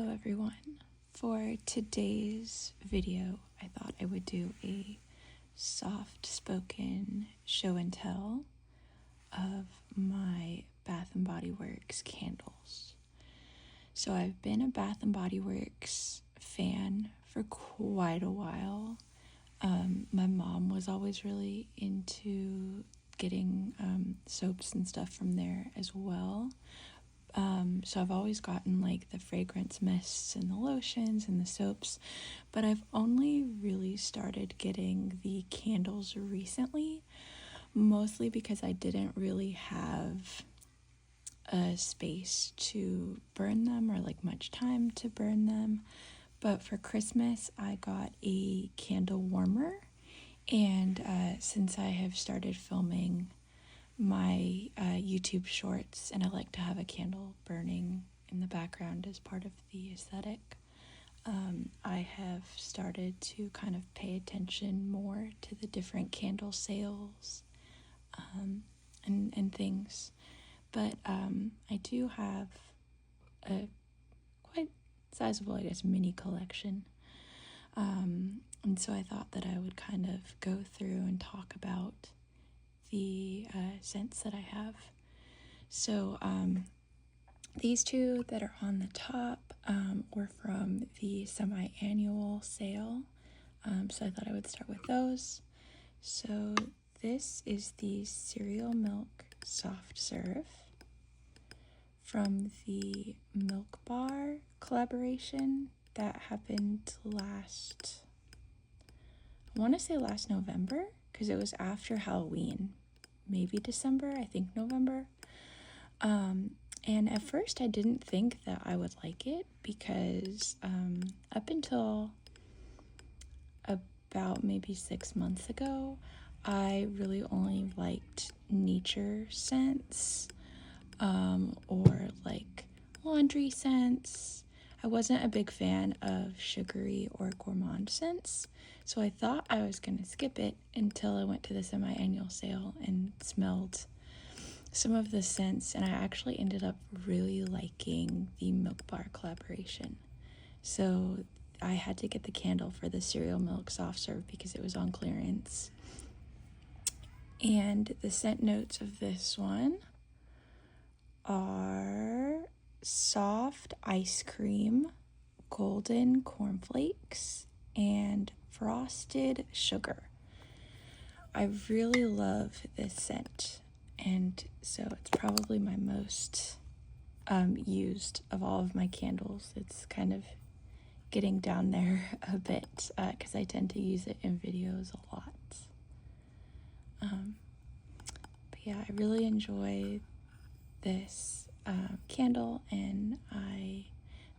Hello everyone. For today's video, I thought I would do a soft-spoken show and tell of my Bath & Body Works candles. So I've been a Bath & Body Works fan for quite a while. My mom was always really into getting soaps and stuff from there as well. So I've always gotten like the fragrance mists and the lotions and the soaps, but I've only really started getting the candles recently, mostly because I didn't really have a space to burn them or like much time to burn them. But for Christmas, I got a candle warmer, and since I have started filming my YouTube shorts, and I like to have a candle burning in the background as part of the aesthetic, I have started to kind of pay attention more to the different candle sales and things. But I do have a quite sizable, I guess, mini collection. And so I thought that I would kind of go through and talk about the scents that I have. So these two that are on the top were from the semi-annual sale. So I thought I would start with those. So this is the Cereal Milk Soft Serve from the Milk Bar collaboration that happened last November, because it was after Halloween, maybe December, I think November. And at first I didn't think that I would like it, because up until about maybe 6 months ago, I really only liked nature scents, or like laundry scents. I wasn't a big fan of sugary or gourmand scents, so I thought I was going to skip it until I went to the semi-annual sale and smelled some of the scents, and I actually ended up really liking the Milk Bar collaboration. So I had to get the candle for the Cereal Milk Soft Serve because it was on clearance. And the scent notes of this one are soft ice cream, golden cornflakes, and frosted sugar. I really love this scent, and so it's probably my most used of all of my candles. It's kind of getting down there a bit because I tend to use it in videos a lot. But yeah, I really enjoy this candle, and I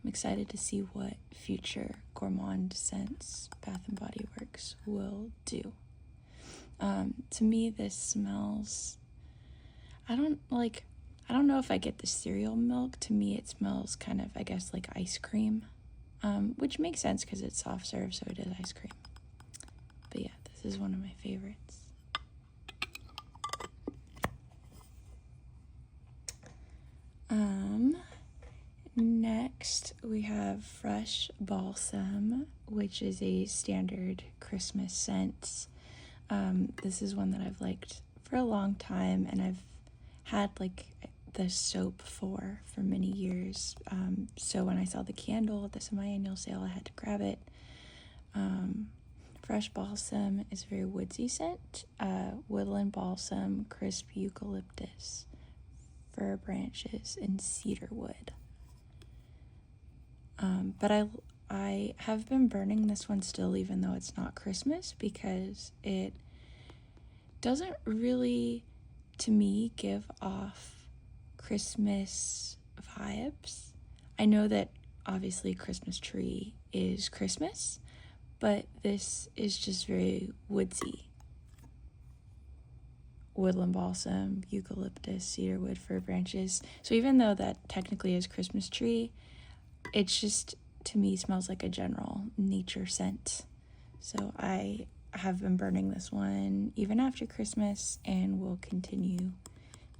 am excited to see what future gourmand scents Bath & Body Works will do. To me, this smells, I don't know if I get the cereal milk. To me, it smells kind of, I guess, like ice cream, which makes sense because it's soft serve, so it is ice cream. But yeah, this is one of my favorites. Next we have Fresh Balsam, which is a standard Christmas scent. This is one that I've liked for a long time, and I've had like the soap for many years. So when I saw the candle at the semi-annual sale, I had to grab it. Fresh Balsam is a very woodsy scent. Woodland balsam, crisp eucalyptus, fir branches, and cedar wood. But I have been burning this one still, even though it's not Christmas, because it doesn't really, to me, give off Christmas vibes. I know that obviously Christmas tree is Christmas, but this is just very woodsy. Woodland balsam, eucalyptus, cedar wood, fir branches. So even though that technically is Christmas tree, it's just, to me, smells like a general nature scent. So I have been burning this one even after Christmas, and will continue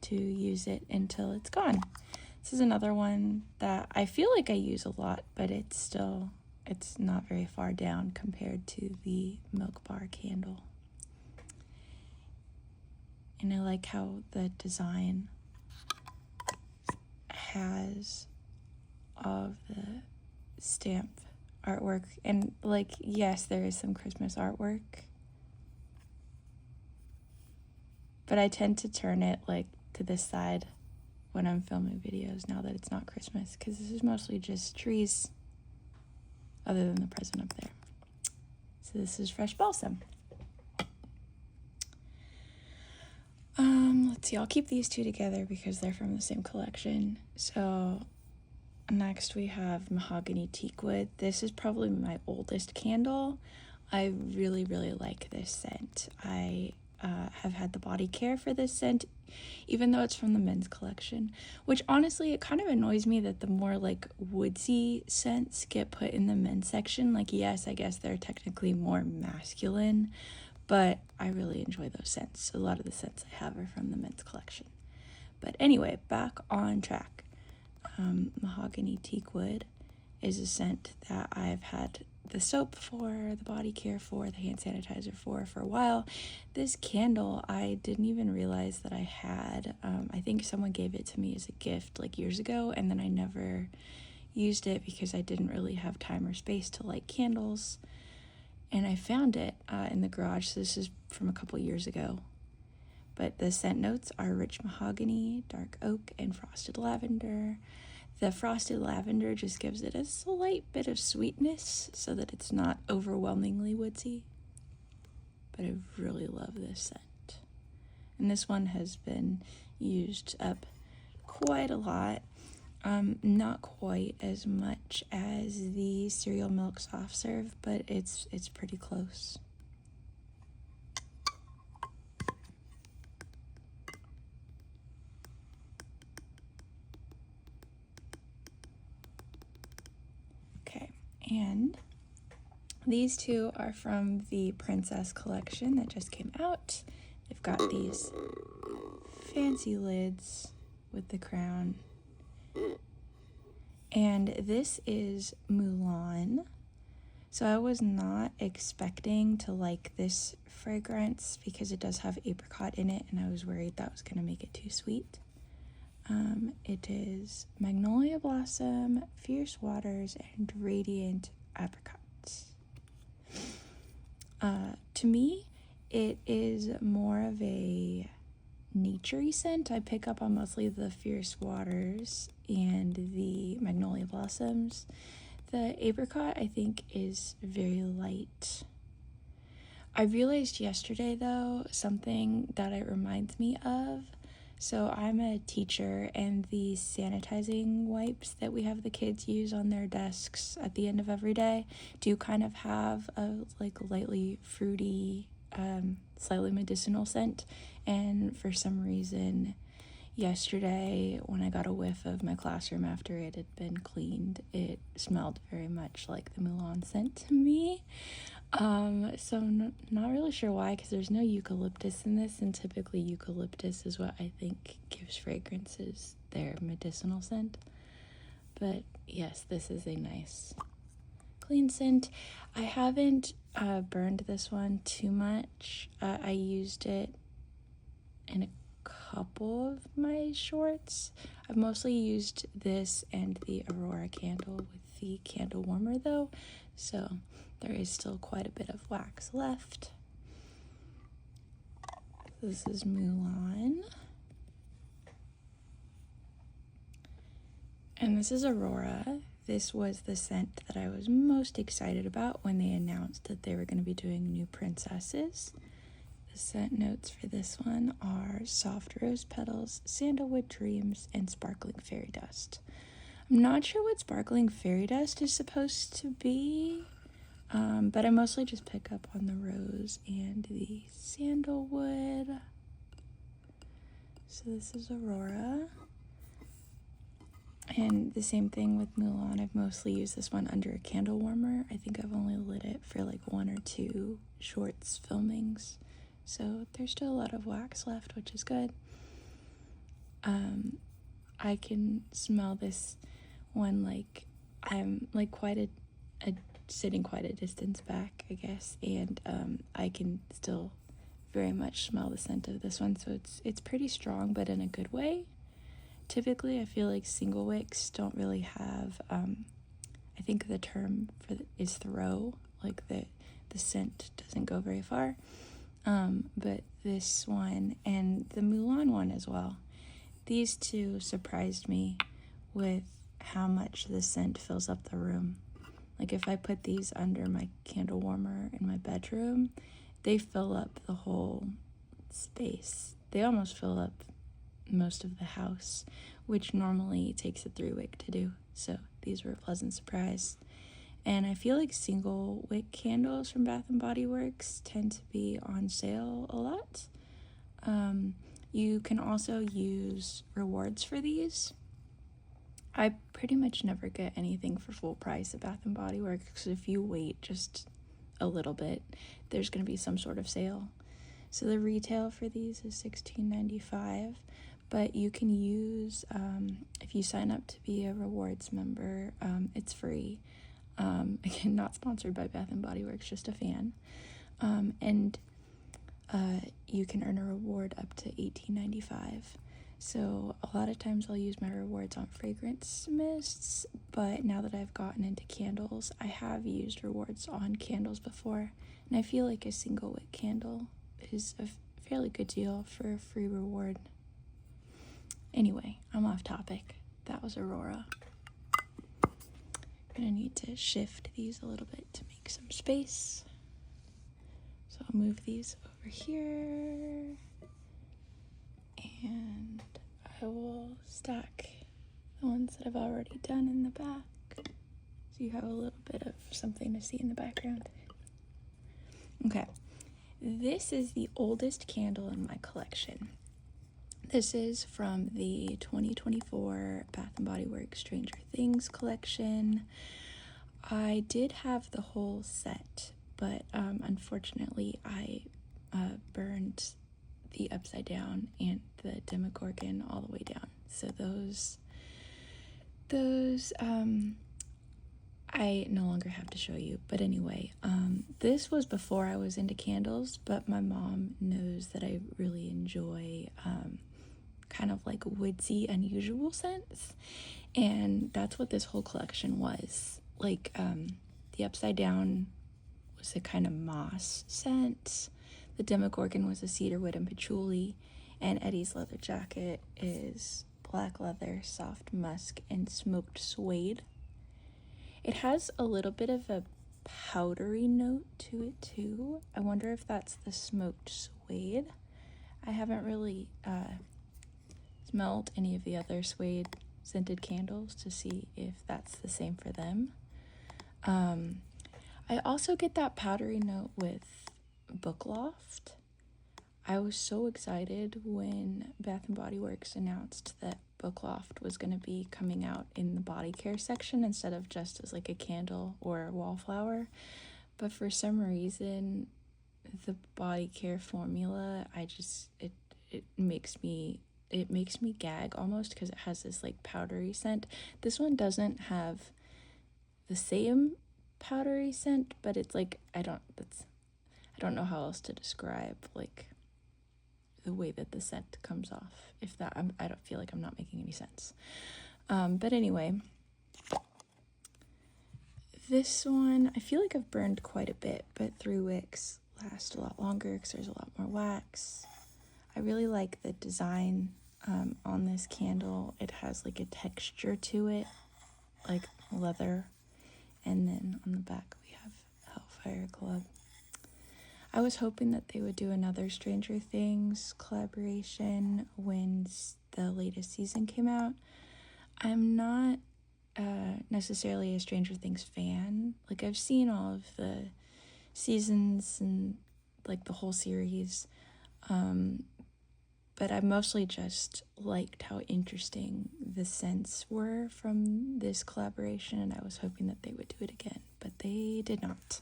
to use it until it's gone. This is another one that I feel like I use a lot, but it's not very far down compared to the Milk Bar candle. And I like how the design has all of the stamp artwork. And like, yes, there is some Christmas artwork, but I tend to turn it like to this side when I'm filming videos now that it's not Christmas, because this is mostly just trees other than the present up there. So this is fresh balsam. Let's see, I'll keep these two together because they're from the same collection. So next we have mahogany teakwood. This is probably my oldest candle. I really, really like this scent. I have had the body care for this scent, even though it's from the men's collection, which honestly, it kind of annoys me that the more like woodsy scents get put in the men's section. Like, yes, I guess they're technically more masculine, but I really enjoy those scents. A lot of the scents I have are from the men's collection. But anyway, back on track. Mahogany teakwood is a scent that I've had the soap for, the body care for, the hand sanitizer for a while. This candle, I didn't even realize that I had. I think someone gave it to me as a gift like years ago, and then I never used it because I didn't really have time or space to light candles. And I found it in the garage. So this is from a couple years ago. But the scent notes are rich mahogany, dark oak, and frosted lavender. The frosted lavender just gives it a slight bit of sweetness so that it's not overwhelmingly woodsy. But I really love this scent. And this one has been used up quite a lot. Not quite as much as the cereal milk soft serve, but it's pretty close. Okay, and these two are from the Princess collection that just came out. They've got these fancy lids with the crown. And this is Mulan. So I was not expecting to like this fragrance because it does have apricot in it, and I was worried that was going to make it too sweet. It is Magnolia Blossom, Fierce Waters, and Radiant Apricots. To me, it is more of a naturey scent. I pick up on mostly the Fierce Waters and the Magnolia Blossoms. The apricot, I think, is very light. I realized yesterday, though, something that it reminds me of. So I'm a teacher, and the sanitizing wipes that we have the kids use on their desks at the end of every day do kind of have a like lightly fruity, slightly medicinal scent. And for some reason, yesterday when I got a whiff of my classroom after it had been cleaned, it smelled very much like the Mulan scent to me. So I'm not really sure why, because there's no eucalyptus in this, and typically eucalyptus is what I think gives fragrances their medicinal scent. But yes, this is a nice clean scent. I haven't burned this one too much. I used it in a couple of my shorts. I've mostly used this and the Aurora candle with the candle warmer though, so there is still quite a bit of wax left. This is Mulan. And this is Aurora. This was the scent that I was most excited about when they announced that they were going to be doing new princesses. The scent notes for this one are soft rose petals, sandalwood dreams, and sparkling fairy dust. I'm not sure what sparkling fairy dust is supposed to be, but I mostly just pick up on the rose and the sandalwood. So this is Aurora. And the same thing with Mulan. I've mostly used this one under a candle warmer. I think I've only lit it for like 1 or 2 shorts filmings. So there's still a lot of wax left, which is good. I can smell this one like I'm like sitting quite a distance back, I guess, and I can still very much smell the scent of this one. So it's pretty strong, but in a good way. Typically, I feel like single wicks don't really have. I think the term is throw, like the scent doesn't go very far. But this one and the Mulan one as well. These two surprised me with how much the scent fills up the room. Like if I put these under my candle warmer in my bedroom, they fill up the whole space. They almost fill up most of the house, which normally takes a 3-wick to do. So these were a pleasant surprise. And I feel like single wick candles from Bath & Body Works tend to be on sale a lot. You can also use rewards for these. I pretty much never get anything for full price at Bath & Body Works, because if you wait just a little bit, there's going to be some sort of sale. So the retail for these is $16.95, but you can use, if you sign up to be a rewards member, it's free. Again, not sponsored by Bath & Body Works, just a fan. And you can earn a reward up to $18.95. So a lot of times I'll use my rewards on fragrance mists, but now that I've gotten into candles, I have used rewards on candles before, and I feel like a single wick candle is a fairly good deal for a free reward. Anyway, I'm off topic. That was Aurora. I'm gonna need to shift these a little bit to make some space. So I'll move these over here, and I will stack the ones that I've already done in the back, so you have a little bit of something to see in the background. Okay, this is the oldest candle in my collection. This is from the 2024 Bath & Body Works Stranger Things collection. I did have the whole set, but unfortunately I burned the upside down and the Demogorgon all the way down. So those I no longer have to show you. But anyway, this was before I was into candles, but my mom knows that I really enjoy kind of like woodsy, unusual scents, and that's what this whole collection was. Like the upside down was a kind of moss scent. The Demogorgon was a cedarwood and patchouli, and Eddie's leather jacket is black leather, soft musk, and smoked suede. It has a little bit of a powdery note to it too. I wonder if that's the smoked suede. I haven't really smelled any of the other suede scented candles to see if that's the same for them. I also get that powdery note with Bookloft. I was so excited when Bath & Body Works announced that Bookloft was going to be coming out in the body care section instead of just as like a candle or a wallflower. But for some reason, the body care formula, it makes me gag almost, because it has this like powdery scent. This one doesn't have the same powdery scent, but it's like I don't know how else to describe like the way that the scent comes off. I don't feel like I'm not making any sense. But anyway, this one I feel like I've burned quite a bit, but 3 wicks last a lot longer because there's a lot more wax. I really like the design on this candle. It has like a texture to it, like leather, and then on the back we have Hellfire Club. I was hoping that they would do another Stranger Things collaboration when the latest season came out. I'm not necessarily a Stranger Things fan. Like, I've seen all of the seasons and like the whole series, but I mostly just liked how interesting the scents were from this collaboration, and I was hoping that they would do it again, but they did not.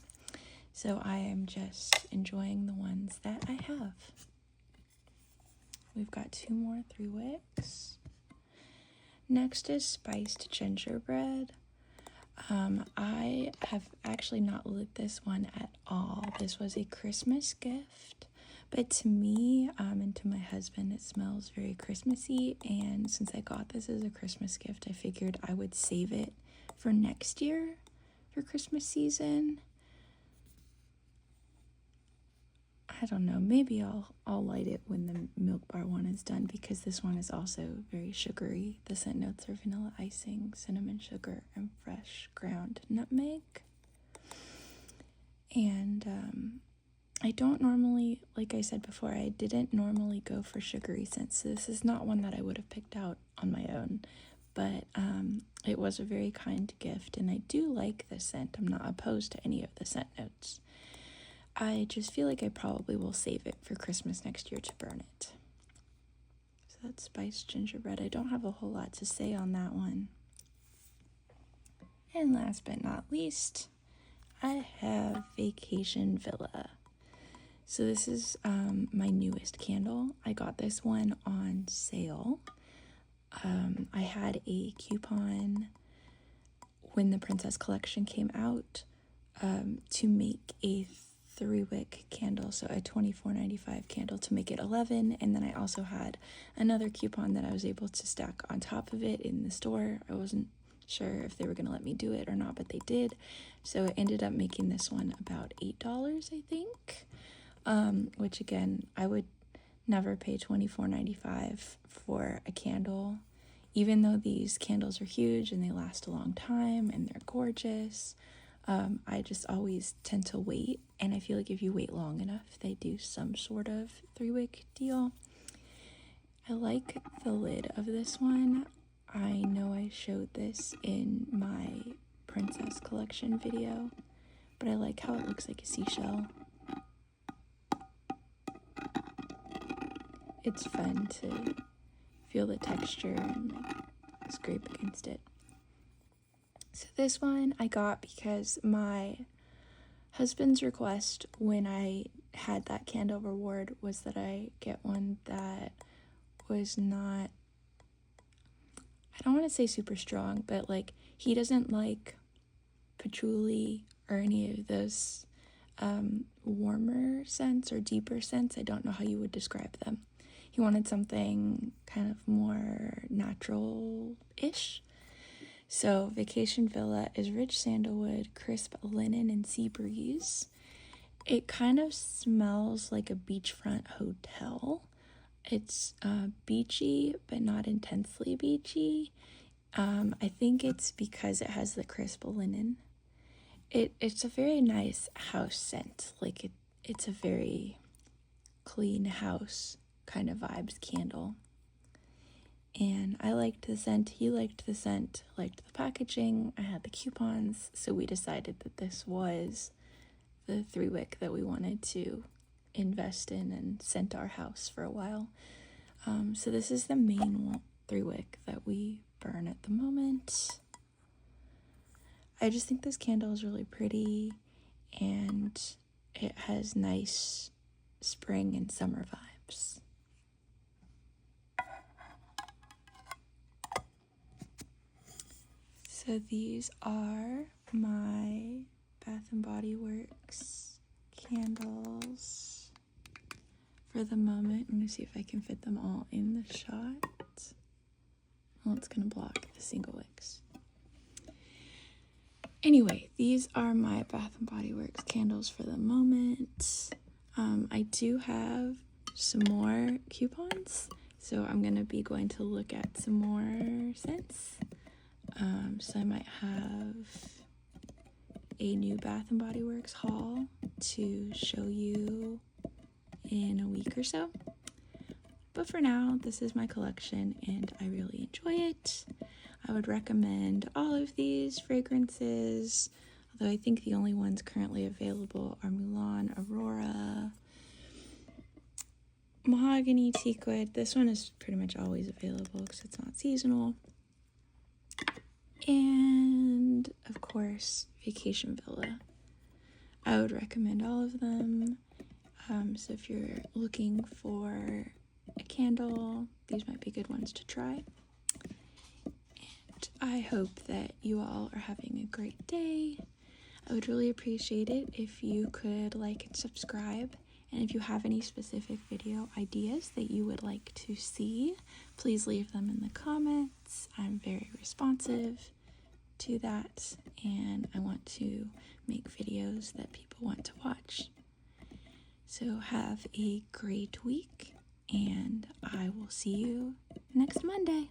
So I am just enjoying the ones that I have. We've got 2 more 3 wicks. Next is spiced gingerbread. I have actually not lit this one at all. This was a Christmas gift, but to me and to my husband, it smells very Christmassy. And since I got this as a Christmas gift, I figured I would save it for next year for Christmas season. I don't know, maybe I'll light it when the Milk Bar one is done, because this one is also very sugary. The scent notes are vanilla icing, cinnamon sugar, and fresh ground nutmeg. And I don't normally, like I said before, I didn't normally go for sugary scents, so this is not one that I would have picked out on my own. But it was a very kind gift, and I do like the scent. I'm not opposed to any of the scent notes. I just feel like I probably will save it for Christmas next year to burn it. So that's spiced gingerbread. I don't have a whole lot to say on that one. And last but not least, I have Vacation Villa. So this is my newest candle. I got this one on sale. I had a coupon when the Princess Collection came out to make a 3-wick candle, so a $24.95 candle to make it 11, and then I also had another coupon that I was able to stack on top of it in the store. I wasn't sure if they were going to let me do it or not, but they did, so it ended up making this one about $8, I think, which again, I would never pay $24.95 for a candle, even though these candles are huge and they last a long time and they're gorgeous. I just always tend to wait, and I feel like if you wait long enough, they do some sort of 3-wick deal. I like the lid of this one. I know I showed this in my Princess Collection video, but I like how it looks like a seashell. It's fun to feel the texture and like scrape against it. So this one I got because my husband's request when I had that candle reward was that I get one that was not, I don't want to say super strong, but like he doesn't like patchouli or any of those warmer scents or deeper scents. I don't know how you would describe them. He wanted something kind of more natural-ish. So Vacation Villa is rich sandalwood, crisp linen, and sea breeze. It kind of smells like a beachfront hotel. It's beachy, but not intensely beachy. I think it's because it has the crisp linen. It's a very nice house scent. Like it's a very clean house kind of vibes candle. And I liked the scent, he liked the scent, liked the packaging, I had the coupons, so we decided that this was the 3-wick that we wanted to invest in and scent our house for a while. So this is the main 3-wick that we burn at the moment. I just think this candle is really pretty, and it has nice spring and summer vibes. So these are my Bath & Body Works candles for the moment. I'm going to see if I can fit them all in the shot. Well, it's going to block the single wicks. Anyway, these are my Bath & Body Works candles for the moment. I do have some more coupons, so I'm going to be going to look at some more scents. So I might have a new Bath & Body Works haul to show you in a week or so. But for now, this is my collection and I really enjoy it. I would recommend all of these fragrances, although I think the only ones currently available are Mulan, Aurora, Mahogany, Teakwood. This one is pretty much always available because it's not seasonal. And, of course, Vacation Villa. I would recommend all of them. So if you're looking for a candle, these might be good ones to try. I hope that you all are having a great day. I would really appreciate it if you could like and subscribe. And if you have any specific video ideas that you would like to see, please leave them in the comments. I'm very responsive to that, and I want to make videos that people want to watch. So have a great week, and I will see you next Monday.